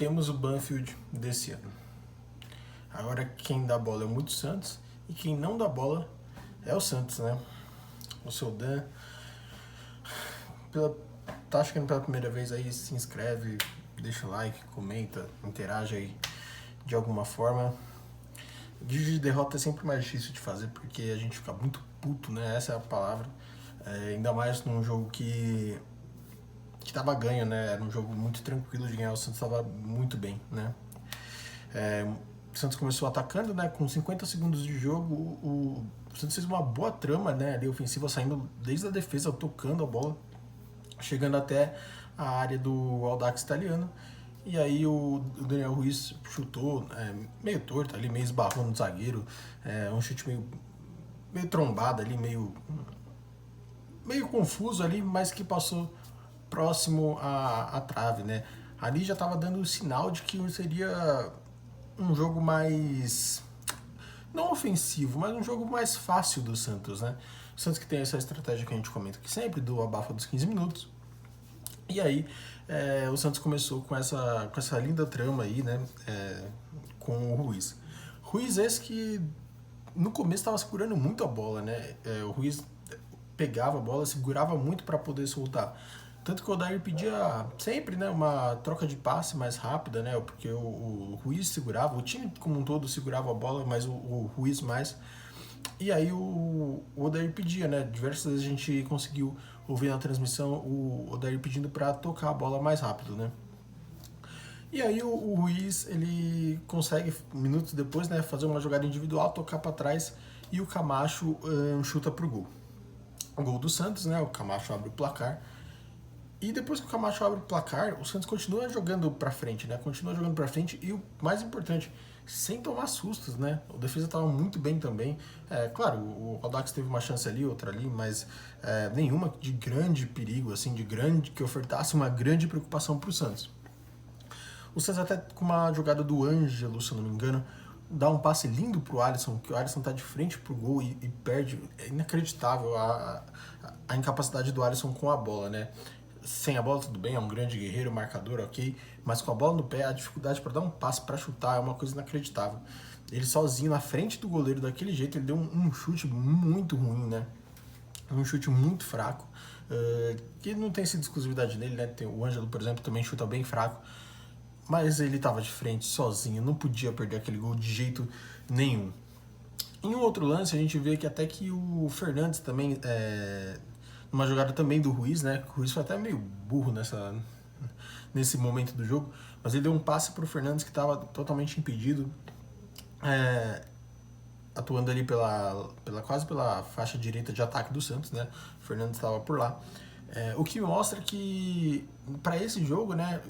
temos o Banfield desse ano. Agora quem dá bola é muito Santos e quem não dá bola é o Santos, né? O seu Dan, tá chegando pela primeira vez aí, se inscreve, deixa o like, comenta, interage aí de alguma forma. Vídeo de derrota é sempre mais difícil de fazer porque a gente fica muito puto, né? Essa é a palavra. Ainda mais num jogo que tava ganho, né? Era um jogo muito tranquilo de ganhar, o Santos tava muito bem, né? O Santos começou atacando, né? Com 50 segundos de jogo, o Santos fez uma boa trama, né? Ali ofensiva, saindo desde a defesa, tocando a bola, chegando até a área do Audax italiano. E aí o Daniel Ruiz chutou meio torto ali, meio esbarrou no zagueiro, um chute meio trombado ali, meio confuso ali, mas que passou próximo à trave, né? Ali já estava dando o sinal de que seria um jogo mais, não ofensivo, mas um jogo mais fácil do Santos, né? O Santos que tem essa estratégia que a gente comenta aqui sempre, do abafa dos 15 minutos. E aí o Santos começou com essa linda trama aí, né? Com o Ruiz. Ruiz esse que no começo estava segurando muito a bola, né? O Ruiz pegava a bola, segurava muito para poder soltar. Tanto que o Odair pedia sempre, né, uma troca de passe mais rápida, né? Porque o Ruiz segurava, o time como um todo segurava a bola, mas o Ruiz mais. E aí o Odair pedia, né? Diversas vezes a gente conseguiu ouvir na transmissão o Odair pedindo para tocar a bola mais rápido, né? E aí o Ruiz, ele consegue, minutos depois, né, fazer uma jogada individual, tocar para trás e o Camacho chuta pro gol. O gol do Santos, né? O Camacho abre o placar. E depois que o Camacho abre o placar, o Santos continua jogando pra frente, né? Continua jogando pra frente e o mais importante, sem tomar sustos, né? O defesa estava muito bem também. Claro, o Audax teve uma chance ali, outra ali, mas nenhuma de grande perigo, assim, que ofertasse uma grande preocupação pro Santos. O Santos até com uma jogada do Ângelo, se eu não me engano, dá um passe lindo pro Alisson, que o Alisson tá de frente pro gol e perde. É inacreditável a incapacidade do Alisson com a bola, né? Sem a bola tudo bem, é um grande guerreiro, marcador, ok, mas com a bola no pé, a dificuldade para dar um passe, para chutar, é uma coisa inacreditável. Ele sozinho, na frente do goleiro, daquele jeito, ele deu um chute muito ruim, né? Um chute muito fraco, que não tem sido exclusividade dele, né? O Ângelo, por exemplo, também chuta bem fraco, mas ele estava de frente, sozinho, não podia perder aquele gol de jeito nenhum. Em um outro lance, a gente vê que até que o Fernandes também, numa jogada também do Ruiz, né? O Ruiz foi até meio burro nesse momento do jogo, mas ele deu um passe pro Fernandes que estava totalmente impedido, atuando ali quase pela faixa direita de ataque do Santos, né? O Fernandes estava por lá. O que mostra que para esse jogo, né?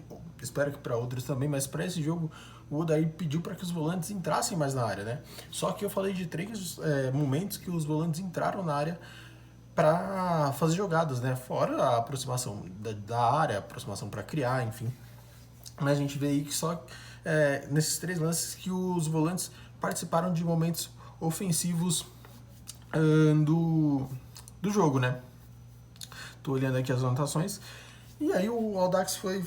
Espero que para outros também, mas para esse jogo o Odair pediu para que os volantes entrassem mais na área, né? Só que eu falei de 3 momentos que os volantes entraram na área para fazer jogadas, né? Fora a aproximação da área, a aproximação para criar, enfim. Mas a gente vê aí que só nesses 3 lances que os volantes participaram de momentos ofensivos do jogo, né? Tô olhando aqui as anotações. E aí o Audax foi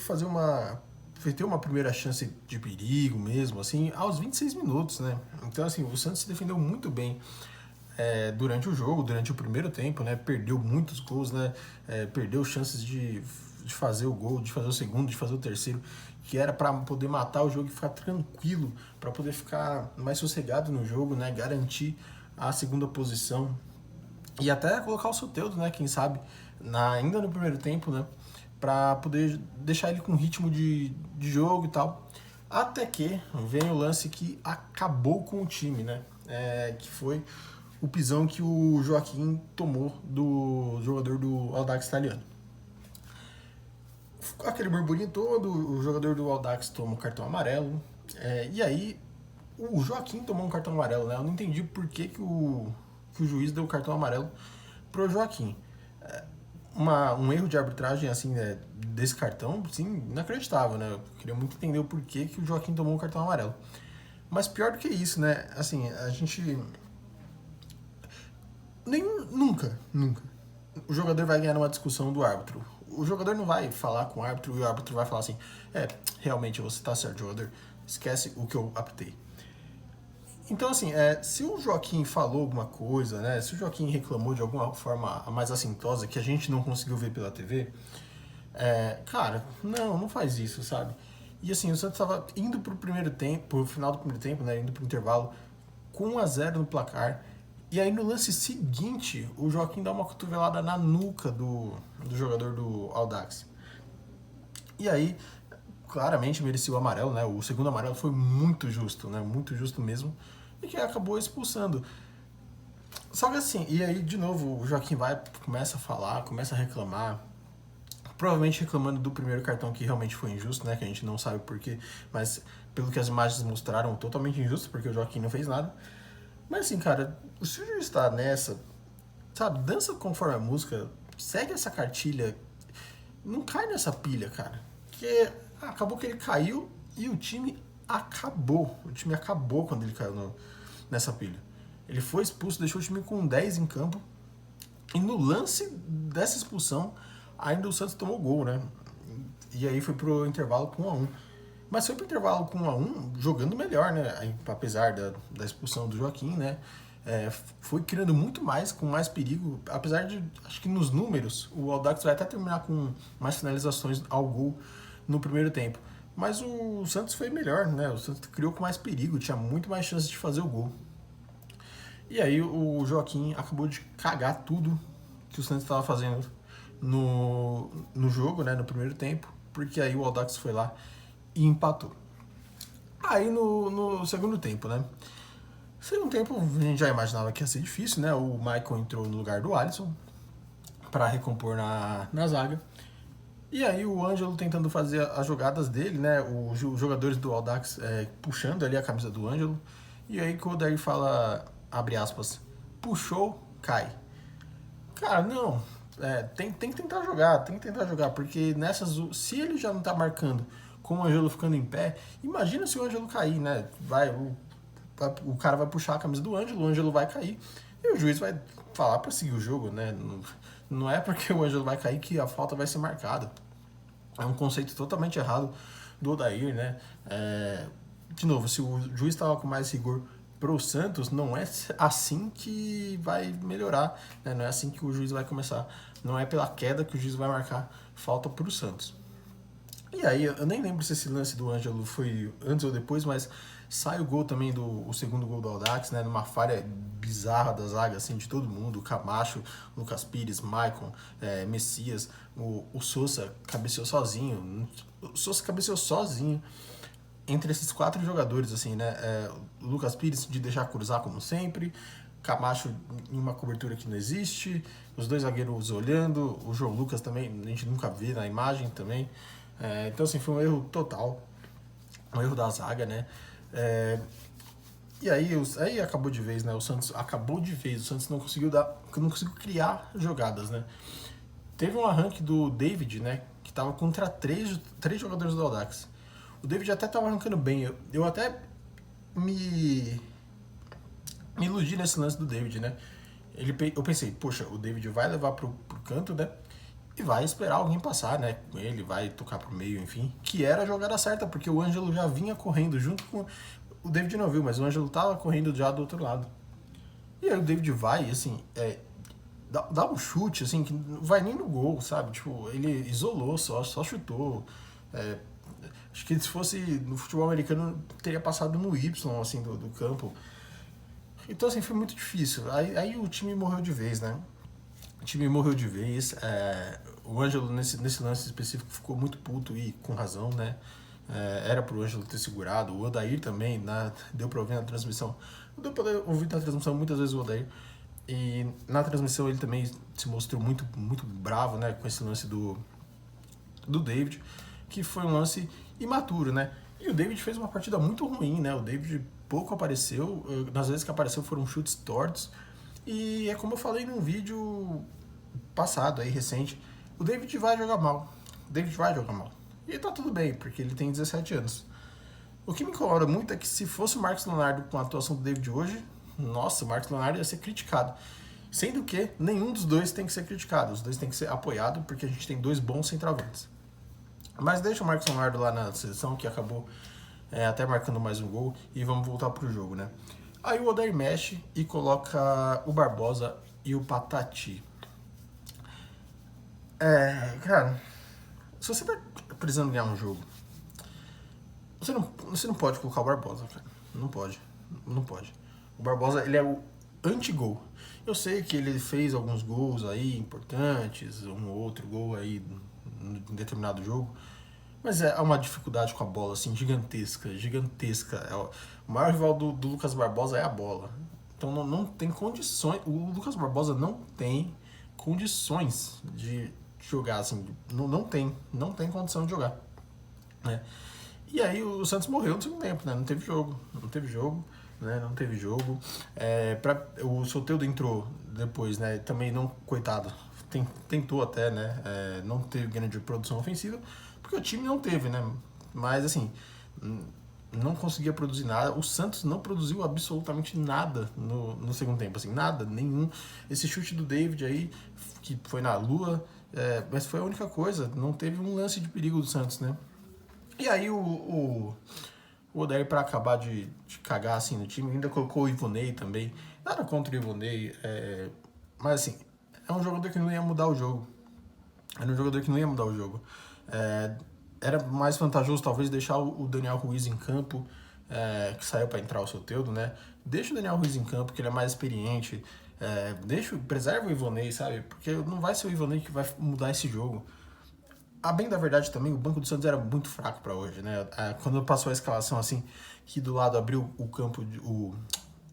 ter uma primeira chance de perigo mesmo, assim, aos 26 minutos, né? Então, assim, o Santos se defendeu muito bem durante o jogo, durante o primeiro tempo, né? Perdeu muitos gols, né? Perdeu chances de fazer o gol, de fazer o segundo, de fazer o terceiro, que era para poder matar o jogo e ficar tranquilo, para poder ficar mais sossegado no jogo, né? Garantir a segunda posição e até colocar o Soteldo, né? Quem sabe, ainda no primeiro tempo, né? Para poder deixar ele com ritmo de jogo e tal. Até que vem o lance que acabou com o time, né? Que foi o pisão que o Joaquim tomou do jogador do Audax italiano. Aquele burburinho todo, o jogador do Audax toma um cartão amarelo. E aí o Joaquim tomou um cartão amarelo, né? Eu não entendi por que o juiz deu o cartão amarelo pro Joaquim. Um erro de arbitragem assim, desse cartão, sim, inacreditável, né? Eu queria muito entender o porquê que o Joaquim tomou um cartão amarelo. Mas pior do que isso, né? Assim, a gente nunca o jogador vai ganhar numa discussão do árbitro. o jogador não vai falar com o árbitro e o árbitro vai falar assim, realmente você tá certo, jogador, esquece o que eu apitei. Então, assim, se o Joaquim falou alguma coisa, né? Se o Joaquim reclamou de alguma forma mais assintosa que a gente não conseguiu ver pela TV, cara, não faz isso, sabe? E assim, o Santos estava indo pro primeiro tempo, pro final do primeiro tempo, né? Indo pro intervalo, com 1-0 no placar. E aí no lance seguinte, o Joaquim dá uma cotovelada na nuca do jogador do Audax. E aí, claramente merecia o amarelo, né? O segundo amarelo foi muito justo, né? Muito justo mesmo. E que acabou expulsando. Só que assim, e aí de novo o Joaquim vai, começa a falar, começa a reclamar. Provavelmente reclamando do primeiro cartão que realmente foi injusto, né? Que a gente não sabe porquê, mas pelo que as imagens mostraram, totalmente injusto, porque o Joaquim não fez nada. Mas assim, cara, se o juiz tá nessa, sabe, dança conforme a música, segue essa cartilha, não cai nessa pilha, cara. Porque acabou que ele caiu e o time acabou. O time acabou quando ele caiu nessa pilha. Ele foi expulso, deixou o time com 10 em campo. E no lance dessa expulsão, ainda o Santos tomou gol, né? E aí foi pro intervalo com 1-1. Mas foi pro intervalo com 1-1 jogando melhor, né? Apesar da expulsão do Joaquim, né? Foi criando muito mais, com mais perigo. Apesar de, acho que nos números, o Audax vai até terminar com mais finalizações ao gol no primeiro tempo. Mas o Santos foi melhor, né? O Santos criou com mais perigo, tinha muito mais chances de fazer o gol. E aí o Joaquim acabou de cagar tudo que o Santos estava fazendo no jogo, né, no primeiro tempo, porque aí o Audax foi lá e empatou. Aí no segundo tempo, né? Segundo tempo a gente já imaginava que ia ser difícil, né? O Michael entrou no lugar do Alisson para recompor na zaga. E aí o Ângelo tentando fazer as jogadas dele, né? Os jogadores do Audax puxando ali a camisa do Ângelo. E aí que o Odair fala, abre aspas, puxou, cai. Cara, não. Tem que tentar jogar, porque se ele já não tá marcando com o Ângelo ficando em pé, imagina se o Ângelo cair, né? O cara vai puxar a camisa do Ângelo, o Ângelo vai cair, e o juiz vai falar pra seguir o jogo, né? Não é porque o Ângelo vai cair que a falta vai ser marcada. É um conceito totalmente errado do Odair, né? De novo, se o juiz estava com mais rigor pro Santos, não é assim que vai melhorar, né? Não é assim que o juiz vai começar. Não é pela queda que o juiz vai marcar falta pro Santos. E aí, eu nem lembro se esse lance do Ângelo foi antes ou depois, mas sai o gol também o segundo gol do Audax, né? Numa falha bizarra da zaga, assim, de todo mundo. Camacho, Lucas Pires, Maicon, Messias, o Sousa cabeceou sozinho. O Sousa cabeceou sozinho entre esses 4 jogadores, assim, né? O Lucas Pires de deixar cruzar como sempre, Camacho em uma cobertura que não existe, os 2 zagueiros olhando, o João Lucas também, a gente nunca vê na imagem também. Então, assim, foi um erro total, um erro da zaga, né? E aí acabou de vez, né? O Santos acabou de vez, o Santos não conseguiu criar jogadas, né? Teve um arranque do David, né? Que tava contra 3 jogadores do Audax. O David até tava arrancando bem. Eu até me iludi nesse lance do David, né? Eu pensei, poxa, o David vai levar pro canto, né? E vai esperar alguém passar, né? Ele vai tocar pro meio, enfim. Que era a jogada certa, porque o Ângelo já vinha correndo junto com... O David não viu, mas o Ângelo tava correndo já do outro lado. E aí o David vai, assim, dá um chute, assim, que não vai nem no gol, sabe? Tipo, ele isolou só chutou. Acho que se fosse no futebol americano, teria passado no Y, assim, do campo. Então, assim, foi muito difícil. Aí o time morreu de vez, né? O time morreu de vez. O Ângelo, nesse lance específico, ficou muito puto e com razão, né? Era pro Ângelo ter segurado. O Odair também, deu pra ouvir na transmissão. Deu pra ouvir na transmissão muitas vezes o Odair. E na transmissão ele também se mostrou muito, muito bravo, né? Com esse lance do David, que foi um lance imaturo, né? E o David fez uma partida muito ruim, né? O David pouco apareceu. Nas vezes que apareceu foram chutes tortos. E é como eu falei num vídeo passado aí, recente, o David vai jogar mal. O David vai jogar mal. E tá tudo bem, porque ele tem 17 anos. O que me incomoda muito é que se fosse o Marcos Leonardo com a atuação do David hoje, nossa, o Marcos Leonardo ia ser criticado. Sendo que nenhum dos dois tem que ser criticado, os dois têm que ser apoiados, porque a gente tem dois bons centroavantes. Mas deixa o Marcos Leonardo lá na seleção, que acabou até marcando mais um gol, e vamos voltar pro jogo, né? Aí o Odair mexe e coloca o Barbosa e o Patati. Cara, se você tá precisando ganhar um jogo, você não pode colocar o Barbosa, cara. Não pode. Não pode. O Barbosa, ele é o anti-gol. Eu sei que ele fez alguns gols aí importantes, um outro gol aí em determinado jogo, mas é uma dificuldade com a bola, assim, gigantesca, gigantesca. O maior rival do Lucas Barbosa é a bola. Então não tem condições, o Lucas Barbosa não tem condições de jogar, assim, não tem condição de jogar, né? E aí o Santos morreu no segundo tempo, né? Não teve jogo, né? Não teve jogo. O Soteldo entrou depois, né? Também não, coitado, tentou até, né? Não teve grande produção ofensiva, porque o time não teve, né? Mas assim, não conseguia produzir nada. O Santos não produziu absolutamente nada no segundo tempo, assim, nada, nenhum. Esse chute do David aí, que foi na lua, mas foi a única coisa. Não teve um lance de perigo do Santos, né? E aí o Odair, pra acabar de cagar assim no time, ainda colocou o Ivonei também. Nada contra o Ivonei, mas assim, é um jogador que não ia mudar o jogo. Era um jogador que não ia mudar o jogo. Era mais vantajoso talvez deixar o Daniel Ruiz em campo, que saiu para entrar o Soteldo, né? Deixa o Daniel Ruiz em campo, que ele é mais experiente. Preserva o Ivonei, sabe? Porque não vai ser o Ivonei que vai mudar esse jogo. A bem da verdade também, o banco do Santos era muito fraco para hoje, né? Quando passou a escalação assim, que do lado abriu o campo,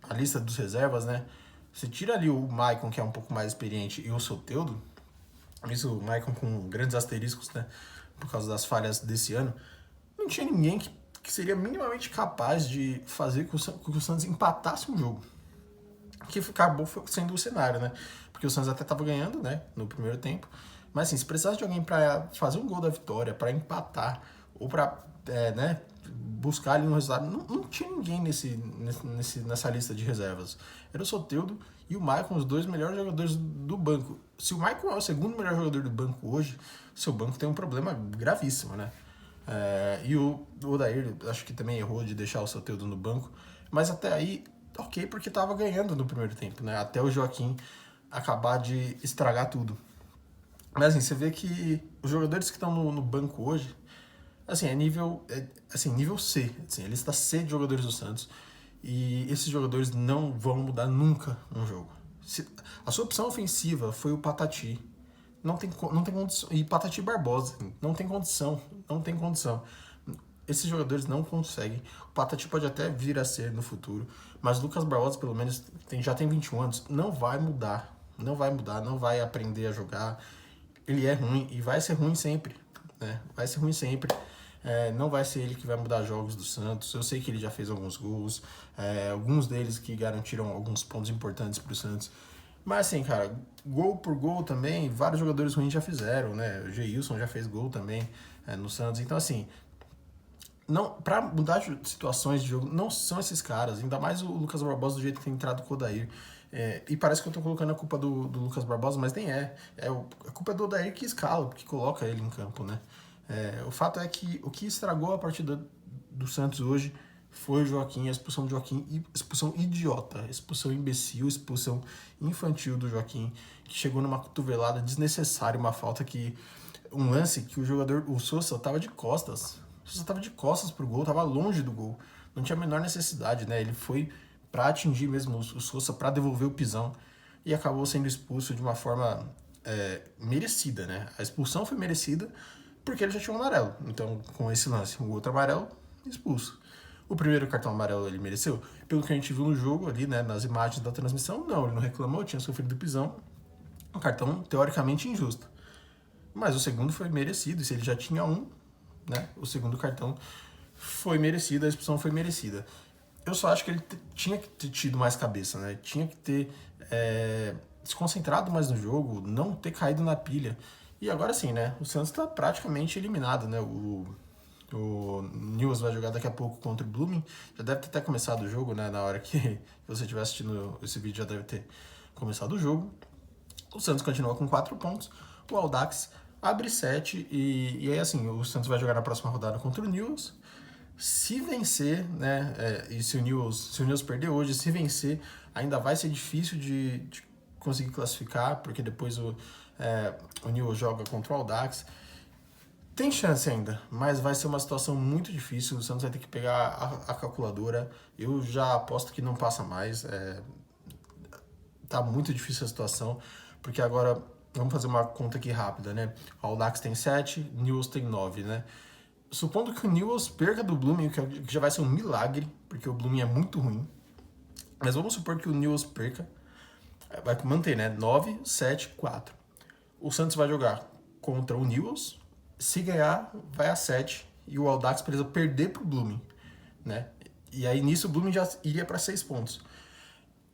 a lista dos reservas, né? Você tira ali o Maicon, que é um pouco mais experiente, e o Soteldo, isso o Maicon com grandes asteriscos, né? Por causa das falhas desse ano, não tinha ninguém que seria minimamente capaz de fazer com que o Santos empatasse um jogo. Que acabou sendo o cenário, né? Porque o Santos até estava ganhando, né? No primeiro tempo. Mas assim, se precisasse de alguém para fazer um gol da vitória, para empatar, ou para né, buscar ali um resultado, não tinha ninguém nessa lista de reservas. Era o Soteldo e o Maicon, os dois melhores jogadores do banco. Se o Maicon é o segundo melhor jogador do banco hoje, seu banco tem um problema gravíssimo, né? E o Odair, acho que também errou de deixar o Soteldo no banco, mas até aí, ok, porque tava ganhando no primeiro tempo, né? Até o Joaquim acabar de estragar tudo. Mas assim, você vê que os jogadores que estão no banco hoje, assim, nível C, assim, a lista C de jogadores do Santos. E esses jogadores não vão mudar nunca um jogo. A sua opção ofensiva foi o Patati. Não tem condição. E Patati Barbosa. Não tem condição. Não tem condição. Esses jogadores não conseguem. O Patati pode até vir a ser no futuro. Mas o Lucas Barbosa, pelo menos, já tem 21 anos. Não vai mudar. Não vai mudar. Não vai aprender a jogar. Ele é ruim e vai ser ruim sempre, né? Vai ser ruim sempre. Não vai ser ele que vai mudar jogos do Santos. Eu sei que ele já fez alguns gols, alguns deles que garantiram alguns pontos importantes pro Santos. Mas assim, cara, gol por gol também, vários jogadores ruins já fizeram, né? O Geilson já fez gol também no Santos. Então assim, não, pra mudar de situações de jogo, não são esses caras. Ainda mais o Lucas Barbosa do jeito que tem entrado com o Odair. E parece que eu tô colocando a culpa do Lucas Barbosa, mas nem é. A culpa é do Odair que escala, que coloca ele em campo, né? O fato é que o que estragou a partida do Santos hoje foi o Joaquim, a expulsão do Joaquim, expulsão idiota, expulsão imbecil, expulsão infantil do Joaquim, que chegou numa cotovelada desnecessária, uma falta que... Um lance que o Sousa tava de costas. O Sousa tava de costas pro gol, tava longe do gol. Não tinha a menor necessidade, né? Ele foi para atingir mesmo o Sousa, para devolver o pisão, e acabou sendo expulso de uma forma merecida, né? A expulsão foi merecida porque ele já tinha um amarelo. Então, com esse lance, o outro amarelo, expulso. O primeiro cartão amarelo ele mereceu? Pelo que a gente viu no jogo ali, né, nas imagens da transmissão, não, ele não reclamou, tinha sofrido pisão. Um cartão teoricamente injusto. Mas o segundo foi merecido, e se ele já tinha um, né, o segundo cartão foi merecido, a expulsão foi merecida. Eu só acho que ele tinha que ter tido mais cabeça, né? Tinha que ter se concentrado mais no jogo, não ter caído na pilha. E agora sim, né? O Santos está praticamente eliminado, né? O Nils vai jogar daqui a pouco contra o Blooming. Já deve ter até começado o jogo, né? Na hora que você estiver assistindo esse vídeo já deve ter começado o jogo. O Santos continua com 4 pontos, o Audax abre 7 e aí assim, o Santos vai jogar na próxima rodada contra o Newell's. Se vencer, né, e se o Newell's perder hoje, se vencer, ainda vai ser difícil de conseguir classificar, porque depois o Newell's joga contra o Audax. Tem chance ainda, mas vai ser uma situação muito difícil. O Santos vai ter que pegar a calculadora. Eu já aposto que não passa mais. Tá muito difícil a situação, porque agora vamos fazer uma conta aqui rápida, né? O Audax tem 7, Newell's tem 9, né? Supondo que o Newell's perca do Blooming, que já vai ser um milagre, porque o Blooming é muito ruim. Mas vamos supor que o Newell's perca, vai manter, né? 9, 7, 4. O Santos vai jogar contra o Newell's. Se ganhar, vai a 7 e o Audax precisa perder pro Blooming, né? E aí nisso o Blooming já iria para 6 pontos.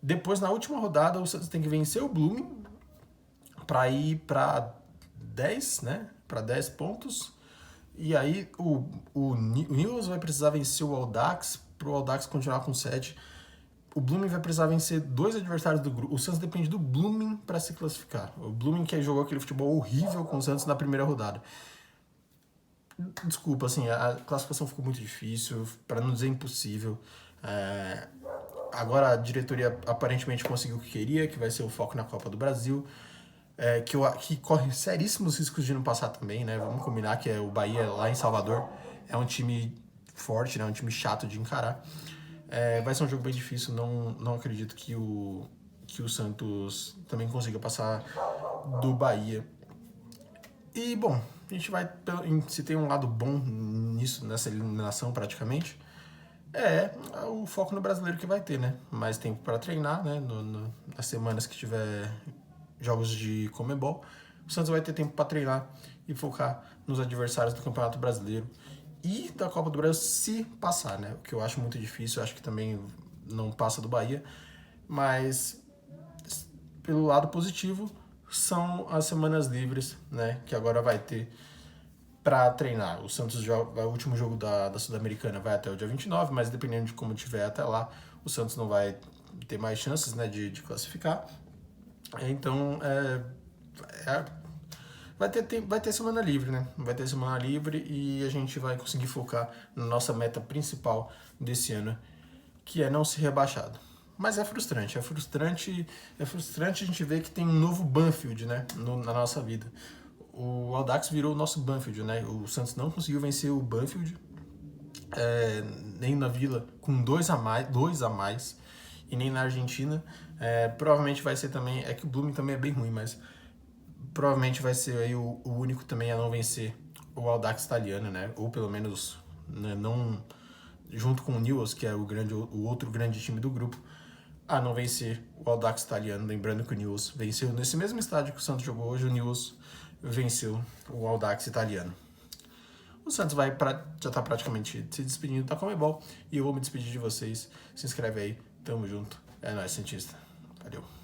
Depois, na última rodada, o Santos tem que vencer o Blooming para ir para 10, né? Para 10 pontos. E aí o Newell's vai precisar vencer o Audax para o Audax continuar com 7. O Blooming vai precisar vencer 2 adversários do grupo. O Santos depende do Blooming para se classificar. O Blooming que jogou aquele futebol horrível com o Santos na primeira rodada. Desculpa, assim, a classificação ficou muito difícil, para não dizer impossível. Agora a diretoria aparentemente conseguiu o que queria, que vai ser o foco na Copa do Brasil, que corre seríssimos riscos de não passar também, né? Vamos combinar que o Bahia lá em Salvador é um time forte, né? Um time chato de encarar. Vai ser um jogo bem difícil, não acredito que o Santos também consiga passar do Bahia. E, bom, a gente vai, se tem um lado bom nisso, nessa eliminação praticamente, o foco no brasileiro que vai ter, né? Mais tempo para treinar, né? Nas semanas que tiver jogos de Conmebol, o Santos vai ter tempo para treinar e focar nos adversários do Campeonato Brasileiro e da Copa do Brasil, se passar, né? O que eu acho muito difícil, eu acho que também não passa do Bahia, mas pelo lado positivo são as semanas livres, né? Que agora vai ter para treinar. O Santos joga, o último jogo da Sul-Americana vai até o dia 29, mas dependendo de como tiver até lá, o Santos não vai ter mais chances, né, de classificar. Então, vai ter semana livre, né? Vai ter semana livre e a gente vai conseguir focar na nossa meta principal desse ano, que é não ser rebaixado. Mas é frustrante a gente ver que tem um novo Banfield, né, na nossa vida. O Audax virou o nosso Banfield, né? O Santos não conseguiu vencer o Banfield, nem na Vila, com 2 a mais, e nem na Argentina. Provavelmente vai ser também, que o Blooming também é bem ruim, mas provavelmente vai ser aí o único também a não vencer o Audax italiano, né? Ou pelo menos, né, não junto com o Newell's, que é o outro grande time do grupo, a não vencer o Audax italiano. Lembrando que o Newell's venceu nesse mesmo estádio que o Santos jogou hoje, o Newell's venceu o Audax italiano. O Santos já tá praticamente se despedindo da Conmebol e eu vou me despedir de vocês. Se inscreve aí, tamo junto. É nóis, Santista. Valeu.